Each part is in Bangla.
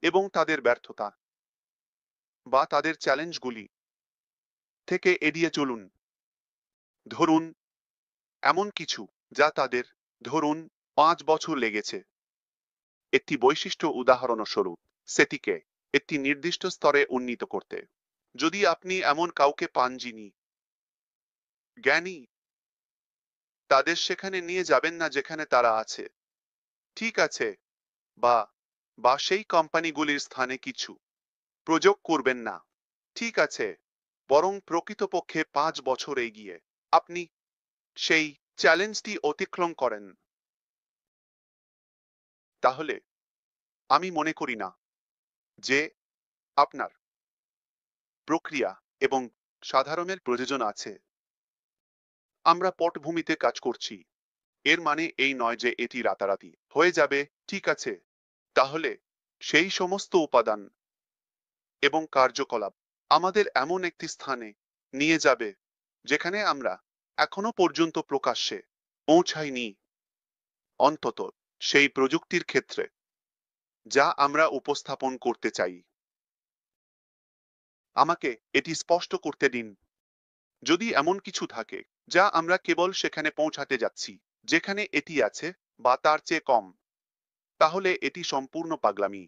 এবং তাদের ব্যর্থতা বা তাদের চ্যালেঞ্জগুলি থেকে এড়িয়ে চলুন। ধরুন এমন কিছু যা তাদের ধরুন 5 বছর লেগেছে। একটি বৈশিষ্ট্য উদাহরণস্বরূপ সেটিকে একটি নির্দিষ্ট স্তরে উন্নীত করতে। যদি আপনি এমন কাউকে পান যিনি জ্ঞানী, তাদের সেখানে নিয়ে যাবেন না যেখানে তারা আছে। ঠিক আছে? বা বা সেই কোম্পানিগুলির স্থানে কিছু প্রযোগ করবেন না। ঠিক আছে? বরং প্রকৃতপক্ষে 5 বছর এগিয়ে আপনি সেই চ্যালেঞ্জটি অতিক্রম করেন। তাহলে আমি মনে করি না যে আপনার প্রক্রিয়া এবং সাধারণের প্রয়োজন আছে। আমরা পটভূমিতে কাজ করছি। এর মানে এই নয় যে এটি রাতারাতি হয়ে যাবে। ঠিক আছে? তাহলে সেই সমস্ত উপাদান এবং কার্যকলাপ আমাদের এমন একটি স্থানে নিয়ে যাবে যেখানে আমরা এখনো পর্যন্ত প্রকাশ্যে পৌঁছাইনি, অন্তত সেই প্রযুক্তির ক্ষেত্রে যা আমরা উপস্থাপন করতে চাই। আমাকে এটি স্পষ্ট করতে দিন। যদি এমন কিছু থাকে যা আমরা কেবল সেখানে পৌঁছাতে যাচ্ছি যেখানে এটি আছে বা তার চেয়ে কম, তাহলে এটি সম্পূর্ণ পাগলামি।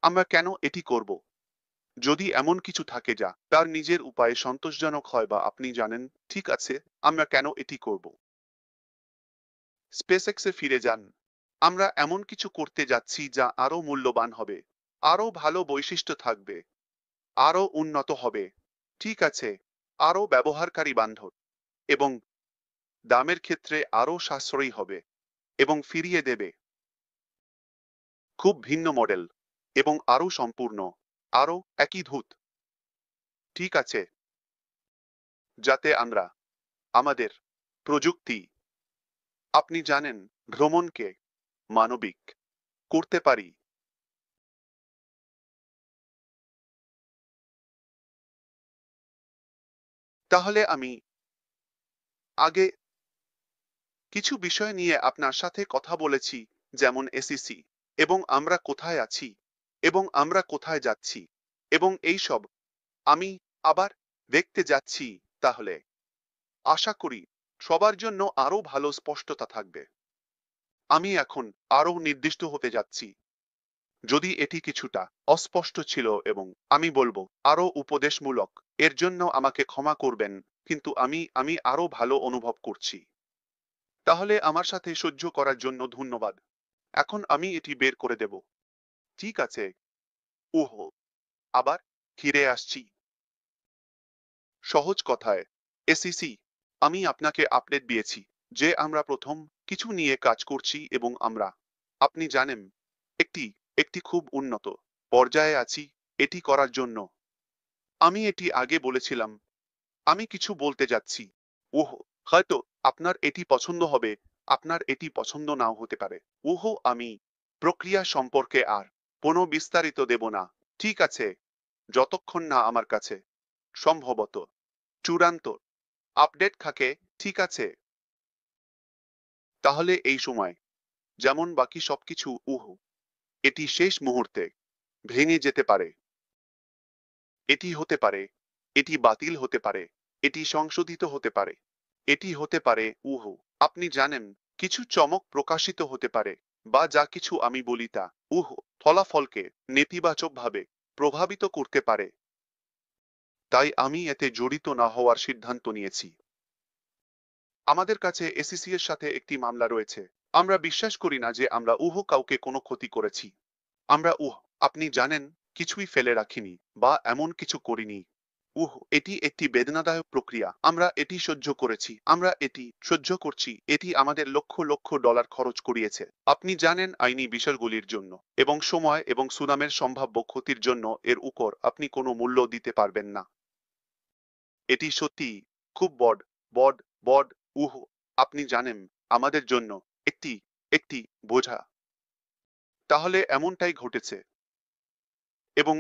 আমরা কেন এটি করব? যদি এমন কিছু থাকে যা তার নিজের উপায়ে সন্তোষজনক হয় বা আপনি জানেন, ঠিক আছে, আমরা কেন এটি করব? স্পেসএক্সে ফিরে যান। আমরা এমন কিছু করতে যাচ্ছি যা আরো মূল্যবান হবে, আরো ভালো বৈশিষ্ট্য থাকবে, আরো উন্নত হবে। ঠিক আছে? আরো ব্যবহারকারী বান্ধব এবং দামের ক্ষেত্রে আরো সাশ্রয়ী হবে এবং ফিরিয়ে দেবে খুব ভিন্ন মডেল এবং আরো সম্পূর্ণ, আরো একই ধূত। ঠিক আছে? যাতে আমরা আমাদের প্রযুক্তি, আপনি জানেন, ভ্রমণকে মানবিক করতে পারি। তাহলে আমি আগে কিছু বিষয় নিয়ে আপনার সাথে কথা বলেছি, যেমন এসিসি এবং আমরা কোথায় আছি এবং আমরা কোথায় যাচ্ছি এবং এই সব আমি আবার দেখতে যাচ্ছি। তাহলে আশা করি সবার জন্য আরো ভালো স্পষ্টতা থাকবে। আমি এখন আরো নির্দিষ্ট হতে যাচ্ছি। যদি এটি কিছুটা অস্পষ্ট ছিল এবং আমি বলবো আরো উপদেশমূলক, এর জন্য আমাকে ক্ষমা করবেন, কিন্তু আমি আরো ভালো অনুভব করছি। তাহলে আমার সাথে সহ্য করার জন্য ধন্যবাদ। এখন আমি এটি বের করে দেব। ঠিক আছে? ওহো! আবার ফিরে আসছি। সহজ কথায়, এসিসি, আমি আপনাকে আপডেট দিয়েছি যে আমরা প্রথম কিছু নিয়ে কাজ করছি এবং আমরা, আপনি জানেন, একটি একটি খুব উন্নত পর্যায়ে আছি এটি করার জন্য। আমি এটি আগে বলেছিলাম। আমি কিছু বলতে যাচ্ছি। ওহ! হয়তো আপনার এটি পছন্দ হবে, আপনার এটি পছন্দ নাও হতে পারে। ওহো! আমি প্রক্রিয়া সম্পর্কে আর কোনো বিস্তারিত দেব না। ঠিক আছে? যতক্ষণ না আমার কাছে সম্ভবত চূড়ান্ত আপডেট থাকে। ঠিক আছে? তাহলে এই সময় যেমন বাকি সবকিছু, এটি শেষ মুহূর্তে ভেঙে যেতে পারে। এটি হতে পারে, এটি বাতিল হতে পারে, এটি সংশোধিত হতে পারে, এটি হতে পারে, আপনি জানেন, কিছু চমক প্রকাশিত হতে পারে, বা যা কিছু আমি বলি তা, ফলাফলকে নেতিবাচকভাবে প্রভাবিত করতে পারে। তাই আমি এতে জড়িত না হওয়ার সিদ্ধান্ত নিয়েছি। আমাদের কাছে এসিসি এর সাথে একটি মামলা রয়েছে। আমরা বিশ্বাস করি না যে আমরা কাউকে কোনো ক্ষতি করেছি। আমরা আপনি জানেন, কিছুই ফেলে রাখিনি বা এমন কিছু করিনি। এটি একটি বেদনাদায়ক প্রক্রিয়া। আমরা এটি সহ্য করেছি। আমরা এটি সহ্য করছি। এটি আমাদের লক্ষ লক্ষ ডলার খরচ করিয়েছে। আপনি জানেন, আইনি বিষয়গুলির জন্য এবং সময় এবং সুনামের সম্ভাব্য ক্ষতির জন্য এর উপর আপনি কোনো মূল্য দিতে পারবেন না। এটি সত্যিই খুব বড়, বড়, বড়, আপনি জানেন, আমাদের জন্য একটি একটি বোঝা। তাহলে এমনটাই ঘটেছে। এবং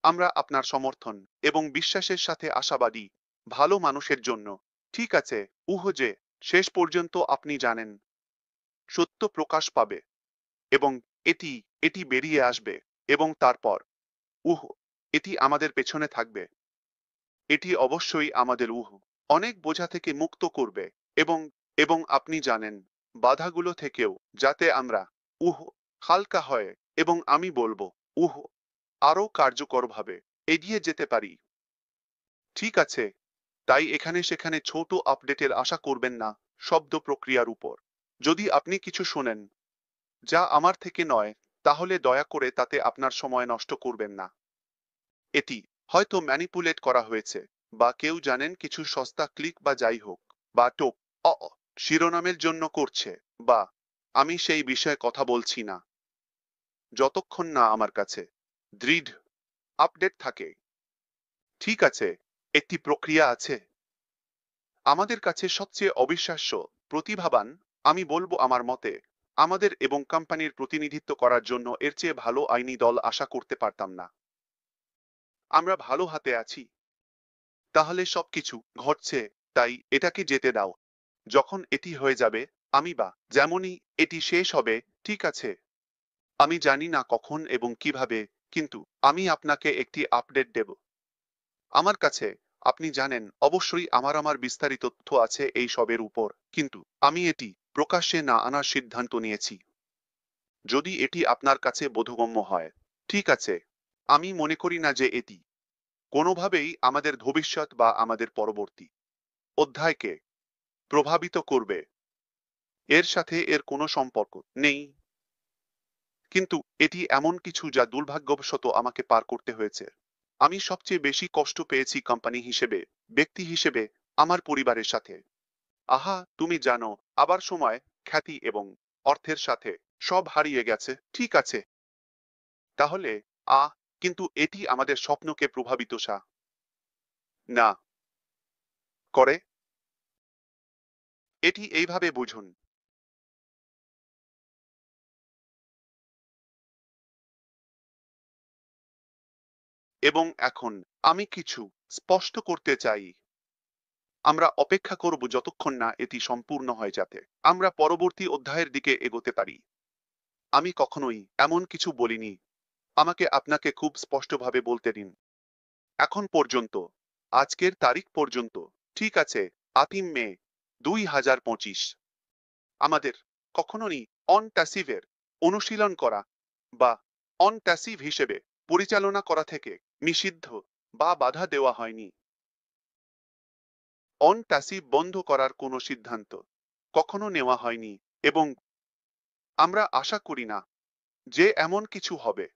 আমরা আপনার সমর্থন এবং বিশ্বাসের সাথে আশাবাদী, ভালো মানুষের জন্য। ঠিক আছে? যে শেষ পর্যন্ত আপনি জানেন, সত্য প্রকাশ পাবে এবং এটি এটি বেরিয়ে আসবে এবং তারপর এটি আমাদের পেছনে থাকবে। এটি অবশ্যই আমাদের অনেক বোঝা থেকে মুক্ত করবে এবং এবং আপনি জানেন বাধাগুলো থেকেও যাতে আমরা উহ হালকা হয় এবং আমি বলবো আরো কার্যকরভাবে এগিয়ে যেতে পারি। ঠিক আছে, তাই এখানে সেখানে ছোট আপডেটের আশা করবেন না শব্দ প্রক্রিয়ার উপর। যদি আপনি কিছু শোনেন যা আমার থেকে নয়, তাহলে দয়া করে তাতে আপনার সময় নষ্ট করবেন না। এটি হয়তো ম্যানিপুলেট করা হয়েছে, বা কেউ জানেন কিছু সস্তা ক্লিক বা যাই হোক, বা টোপ শিরোনামের জন্য করছে, বা আমি সেই বিষয়ে কথা বলছি না যতক্ষণ না আমার কাছে দৃঢ় আপডেট থাকে। ঠিক আছে, একটি প্রক্রিয়া আছে। আমাদের কাছে সবচেয়ে অবিশ্বাস্য প্রতিভাবান, আমি বলবো আমার মতে, আমাদের এবং কোম্পানির প্রতিনিধিত্ব করার জন্য এর চেয়ে ভালো আইনি দল আশা করতে পারতাম না। আমরা ভালো হাতে আছি। তাহলে সবকিছু ঘটছে, তাই এটাকে যেতে দাও। যখন এটি হয়ে যাবে, আমি বা যেমনই এটি শেষ হবে, ঠিক আছে, আমি জানি না কখন এবং কিভাবে, কিন্তু আমি আপনাকে একটি আপডেট দেব। আমার কাছে, আপনি জানেন, অবশ্যই আমার বিস্তারিত তথ্য আছে এই সবের উপর, কিন্তু আমি এটি প্রকাশ্যে না আনার সিদ্ধান্ত নিয়েছি। যদি এটি আপনার কাছে বোধগম্য হয়, ঠিক আছে। আমি মনে করি না যে এটি কোনোভাবেই আমাদের ভবিষ্যৎ বা আমাদের পরবর্তী অধ্যায়কে প্রভাবিত করবে। এর সাথে এর কোনো সম্পর্ক নেই। কিন্তু এটি এমন কিছু যা দুর্ভাগ্যবশত আমাকে পার করতে হয়েছে। আমি সবচেয়ে বেশি কষ্ট পেয়েছি কোম্পানি হিসেবে, ব্যক্তি হিসেবে, আমার পরিবারের সাথে। আহা, তুমি জানো, আবার সময়, খ্যাতি এবং অর্থের সাথে সব হারিয়ে গেছে, ঠিক আছে। তাহলে কিন্তু এটি আমাদের স্বপ্নকে প্রভাবিত না করে। এটি এইভাবে বুঝুন। এবং এখন আমি কিছু স্পষ্ট করতে চাই। আমরা অপেক্ষা করব যতক্ষণ না এটি সম্পূর্ণ হয়, যাতে আমরা পরবর্তী অধ্যায়ের দিকে এগোতে পারি। আমি কখনোই এমন কিছু বলিনি। আমাকে আপনাকে খুব স্পষ্টভাবে বলতে দিন। এখন পর্যন্ত, আজকের তারিখ পর্যন্ত, ঠিক আছে, 8 মে 2025, আমাদের কখনোই অন প্যাসিভের অনুশীলন করা বা অন প্যাসিভ হিসেবে পরিচালনা করা থেকে নিষিদ্ধ বা বাধা দেওয়া হয়নি। অন প্যাসিভ বন্ধ করার কোনো সিদ্ধান্ত কখনো নেওয়া হয়নি, এবং আমরা আশা করি না যে এমন কিছু হবে।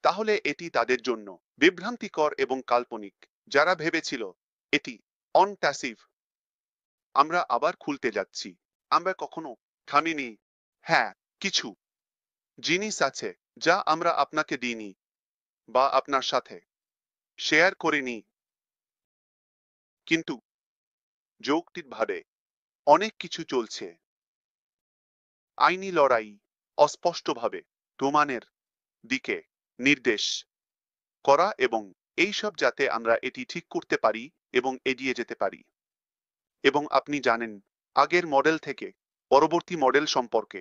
তাহলে এটি তাদের জন্য বিভ্রান্তিকর এবং কাল্পনিক যারা ভেবেছিল এটি অন প্যাসিভ। আমরা আবার খুলতে যাচ্ছি। আমরা কখনো থামিনি। হ্যাঁ, কিছু জিনিস আছে যা আমরা আপনাকে দিইনি বা আপনার সাথে শেয়ার করিনি, কিন্তু যৌক্তিকভাবে অনেক কিছু চলছে। আইনি লড়াই অস্পষ্টভাবে প্রমাণের দিকে নির্দেশ করা, এবং এইসব যাতে আমরা এটি ঠিক করতে পারি এবং এগিয়ে যেতে পারি। এবং আপনি জানেন, আগের মডেল থেকে পরবর্তী মডেল সম্পর্কে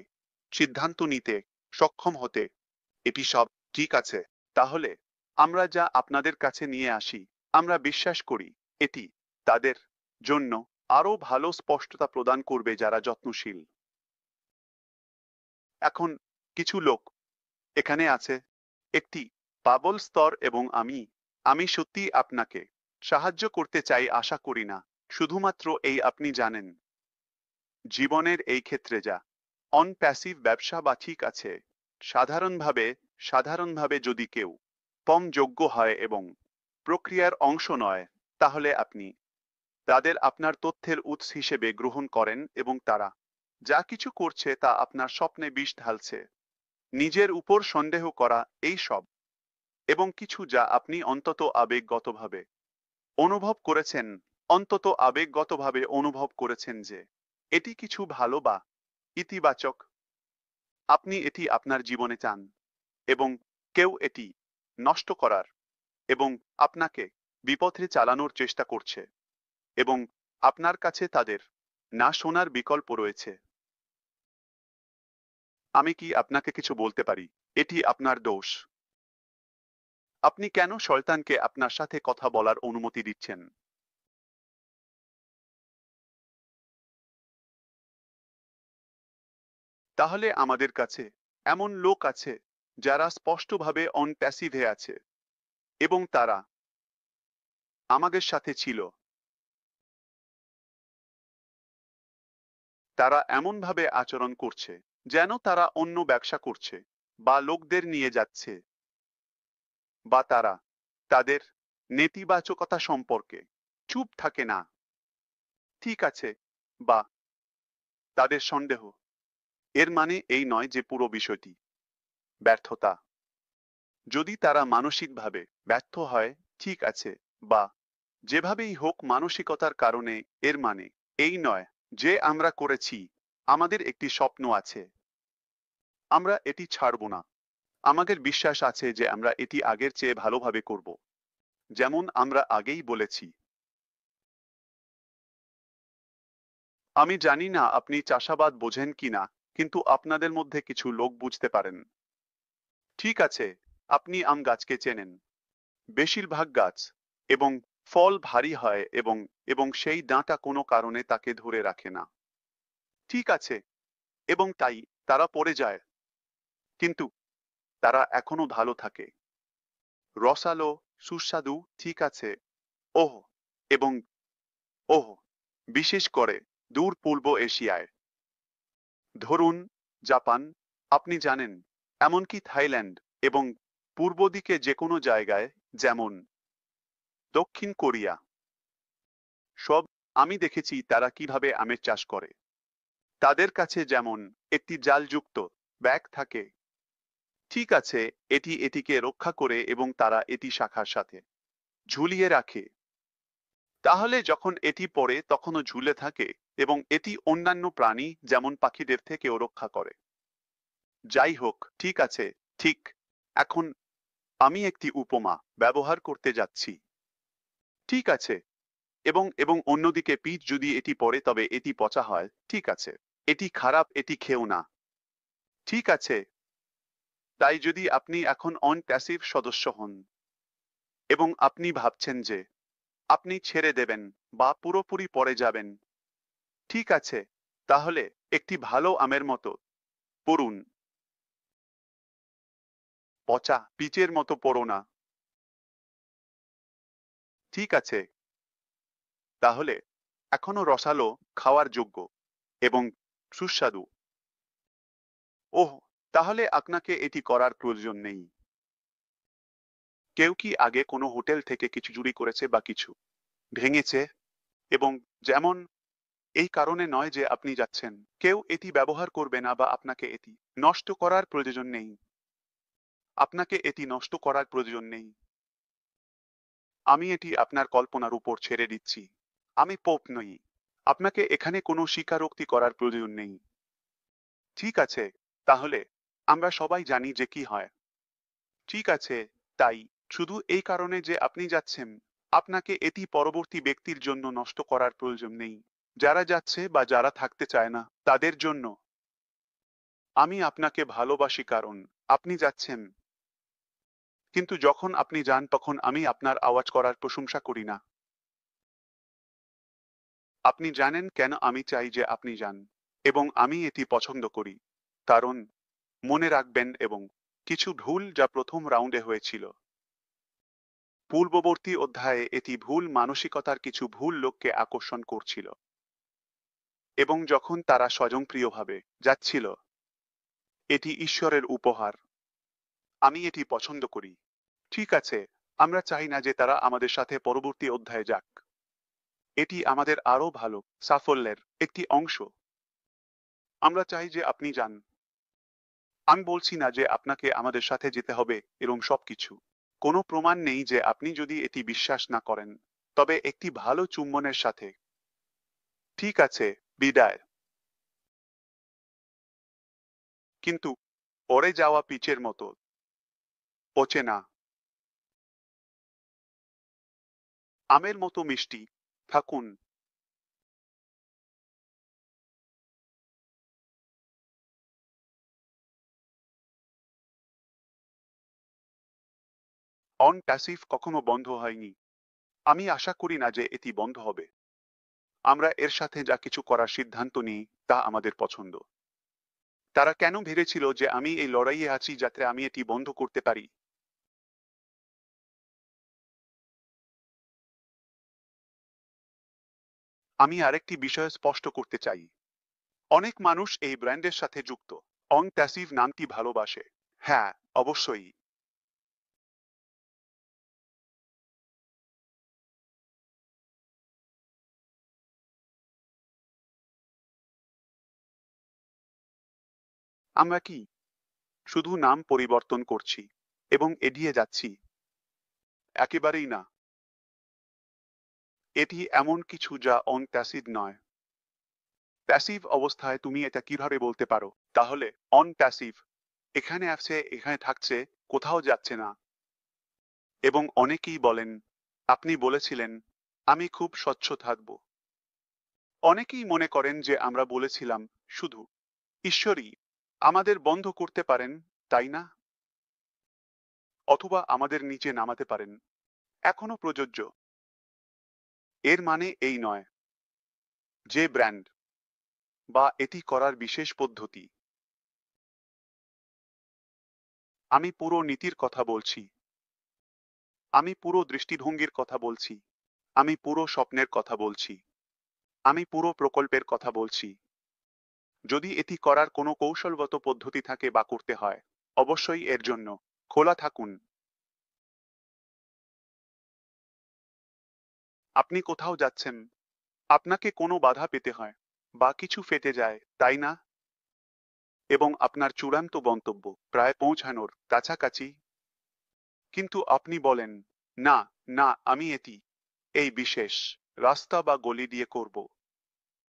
সিদ্ধান্ত নিতে সক্ষম হতে। এটি সব ঠিক আছে। তাহলে আমরা যা আপনাদের কাছে নিয়ে আসি, আমরা বিশ্বাস করি এটি তাদের জন্য আরো ভালো স্পষ্টতা প্রদান করবে যারা যত্নশীল। এখন কিছু লোক এখানে আছে একটি বাবল স্তর, এবং আমি সত্যি আপনাকে সাহায্য করতে চাই। আশা করি না শুধুমাত্র এই, আপনি জানেন, জীবনের এই ক্ষেত্রে যা অন প্যাসিভ ব্যবসা বা ঠিক আছে, সাধারণভাবে যদি কেউ কম যোগ্য হয় এবং প্রক্রিয়ার অংশ নয়, তাহলে আপনি তাদের আপনার তথ্যের উৎস হিসেবে গ্রহণ করেন, এবং তারা যা কিছু করছে তা আপনার স্বপ্নে বিষ ঢালছে। নিজের উপর সন্দেহ করা, এই সব, এবং কিছু যা আপনি অন্তত আবেগগতভাবে অনুভব করেছেন যে এটি কিছু ভালো বা ইতিবাচক। আপনি এটি আপনার জীবনে চান, এবং কেউ এটি নষ্ট করার এবং আপনাকে বিপথে চালানোর চেষ্টা করছে, এবং আপনার কাছে তাদের না শোনার বিকল্প রয়েছে। আমি কি আপনাকে কিছু বলতে পারি? এটি আপনার দোষ। আপনি কেন শয়তানকে আপনার সাথে কথা বলার অনুমতি দিচ্ছেন? তাহলে আমাদের কাছে এমন লোক আছে যারা স্পষ্টভাবে প্যাসিভে আছে এবং তারা আমাদের সাথে ছিল। তারা এমনভাবে আচরণ করছে যেন তারা অন্য ব্যবসা করছে বা লোকদের নিয়ে যাচ্ছে বা তারা তাদের নেতিবাচকতা সম্পর্কে চুপ থাকে না। ঠিক আছে? বা তাদের সন্দেহ। এর মানে এই নয় যে পুরো বিষয়টি ব্যর্থতা। যদি তারা মানসিকভাবে ব্যর্থ হয়, ঠিক আছে, বা যেভাবেই হোক মানসিকতার কারণে, এর মানে এই নয় যে আমরা করেছি। আমাদের একটি স্বপ্ন আছে। আমরা এটি ছাড়ব না। আমাদের বিশ্বাস আছে যে আমরা এটি আগের চেয়ে ভালোভাবে করব। যেমন আমরা আগেই বলেছি। আমি জানি না আপনি চাষাবাদ বোঝেন কিনা, কিন্তু আপনাদের মধ্যে কিছু লোক বুঝতে পারেন। ঠিক আছে, আপনি আম গাছকে চেনেন। বেশিরভাগ গাছ এবং ফল ভারী হয় এবং এবং সেই ডাঁটা কোনো কারণে তাকে ধরে রাখে না। ঠিক আছে, এবং তাই তারা পড়ে যায়। কিন্তু তারা এখনো ভালো থাকে। রসালো, সুস্বাদু, ঠিক আছে। ওহ, এবং ওহ, বিশেষ করে দূর পূর্ব এশিয়ায়। ধরুন জাপান, আপনি জানেন, এমনকি থাইল্যান্ড এবং পূর্ব দিকে যে কোনো জায়গায়, যেমন দক্ষিণ কোরিয়া। সব আমি দেখেছি তারা কিভাবে আমের চাষ করে। তাদের কাছে যেমন একটি জালযুক্ত ব্যাগ থাকে। ঠিক আছে, এটি এটিকে রক্ষা করে এবং তারা এটি শাখার সাথে ঝুলিয়ে রাখে। তাহলে যখন এটি পড়ে তখনও ঝুলে থাকে এবং এটি অন্যান্য প্রাণী যেমন পাখিদের থেকেও রক্ষা করে। যাই হোক, ঠিক আছে, ঠিক। এখন আমি একটি উপমা ব্যবহার করতে যাচ্ছি। ঠিক আছে, এবং অন্যদিকে পিচ যদি এটি পড়ে তবে এটি পচা হয়। ঠিক আছে, এটি খারাপ, এটি খেও না। ঠিক আছে, তাই যদি আপনি এখন প্যাসিভ সদস্য হন এবং আপনি ভাবছেন যে আপনি ছেড়ে দেবেন বা পুরোপুরি পড়ে যাবেন, ঠিক আছে, তাহলে একটি ভালো আমের মতো পড়ুন। পচা পিচের মতো পড়ো না। ঠিক আছে, তাহলে এখনো রসালো, খাওয়ার যোগ্য এবং সুস্বাদু। ওহ, তাহলে আপনাকে এটি করার প্রয়োজন নেই। কেউ কি আগে কোনো হোটেল থেকে কিছু চুরি করেছে বা কিছু ভেঙেছে? এবং যেমন এই কারণে নয় যে আপনি যাচ্ছেন। কেউ এটি ব্যবহার করবে না বা আপনাকে এটি নষ্ট করার প্রয়োজন নেই। আপনাকে এটি নষ্ট করার প্রয়োজন নেই। আমি এটি আপনার কল্পনার উপর ছেড়ে দিচ্ছি। আমি পোপ নই। আপনাকে এখানে কোনো স্বীকারোক্তি করার প্রয়োজন নেই। ঠিক আছে, তাহলে আমরা সবাই জানি যে কি হয়। ঠিক আছে, তাই শুধু এই কারণে যে আপনি যাচ্ছেন, আপনাকে এটি পরবর্তী ব্যক্তির জন্য নষ্ট করার প্রয়োজন নেই। যারা যাচ্ছে বা যারা থাকতে চায় না, তাদের জন্য। আমি আপনাকে ভালোবাসি কারণ আপনি যাচ্ছেন। কিন্তু যখন আপনি যান তখন আমি আপনার আওয়াজ করার প্রশংসা করি না। আপনি জানেন কেন আমি চাই যে আপনি যান। এবং আমি এটি পছন্দ করি। কারণ মনে রাখবেন এবং কিছু ভুল যা প্রথম রাউন্ডে হয়েছিল। পূর্ববর্তী অধ্যায়ে এটি ভুল মানসিকতার কিছু ভুল লোককে আকর্ষণ করছিল। এবং যখন তারা স্বয়ংক্রিয়ভাবে যাচ্ছিল, এটি ঈশ্বরের উপহার। আমি এটি পছন্দ করি। ঠিক আছে, আমরা চাই না যে তারা আমাদের সাথে পরবর্তী অধ্যায়ে যাক। এটি আমাদের আরও ভালো সাফল্যের একটি অংশ। আমরা চাই যে আপনি যান। আমি বলছি না যে আপনাকে আমাদের সাথে যেতে হবে এবং সবকিছু। কোনো প্রমাণ নেই যে আপনি যদি এটি বিশ্বাস না করেন, তবে একটি ভালো চুম্বনের সাথে। ঠিক আছে, বিদায়। কিন্তু পড়ে যাওয়া পিচের মতো পচে না। আমের মতো মিষ্টি থাকুন। অন প্যাসিভ কখনো বন্ধ হয়নি। আমি আশা করি না যে এটি বন্ধ হবে। আমরা এর সাথে যা কিছু করার সিদ্ধান্ত নিই তা আমাদের পছন্দ। তারা কেন ভেবেছিল যে আমি এই লড়াইয়ে আছি যাতে আমি এটি বন্ধ করতে পারি? আমি আরেকটি বিষয় স্পষ্ট করতে চাই। অনেক মানুষ এই ব্র্যান্ডের সাথে যুক্ত। অন প্যাসিভ নামটি ভালোবাসে। হ্যাঁ, অবশ্যই। আমরা কি শুধু নাম পরিবর্তন করছি এবং এড়িয়ে যাচ্ছি? একেবারেই না। এটি এমন কিছু যা অন প্যাসিভ নয়। প্যাসিভ অবস্থায় তুমি এটা কিভাবে বলতে পারো? তাহলে অন প্যাসিভ এখানে আছে, এখানে থাকছে, কোথাও যাচ্ছে না। এবং অনেকেই বলেন, আপনি বলেছিলেন, আমি খুব স্বচ্ছ থাকব। অনেকেই মনে করেন যে আমরা বলেছিলাম শুধু ঈশ্বরই আমাদের বন্ধ করতে পারেন, তাই না? অথবা আমাদের নিচে নামাতে পারেন। এখনো প্রযোজ্য। এর মানে এই নয় যে ব্র্যান্ড বা এটি করার বিশেষ পদ্ধতি। আমি পুরো নীতির কথা বলছি। আমি পুরো দৃষ্টিভঙ্গির কথা বলছি। আমি পুরো স্বপ্নের কথা বলছি। আমি পুরো প্রকল্পের কথা বলছি। যদি এটি করার কোনো কৌশলগত পদ্ধতি থাকে বা করতে হয়, অবশ্যই এর জন্য খোলা থাকুন। আপনি কোথাও যাচ্ছেন, আপনাকে কোনো বাধা পেতে হয় বা কিছু ফেটে যায়, তাই না? এবং আপনার চূড়ান্ত গন্তব্য প্রায় পৌঁছানোর কাছাকাছি। কিন্তু আপনি বলেন, না, না, আমি এই বিশেষ রাস্তা বা গলি দিয়ে করব।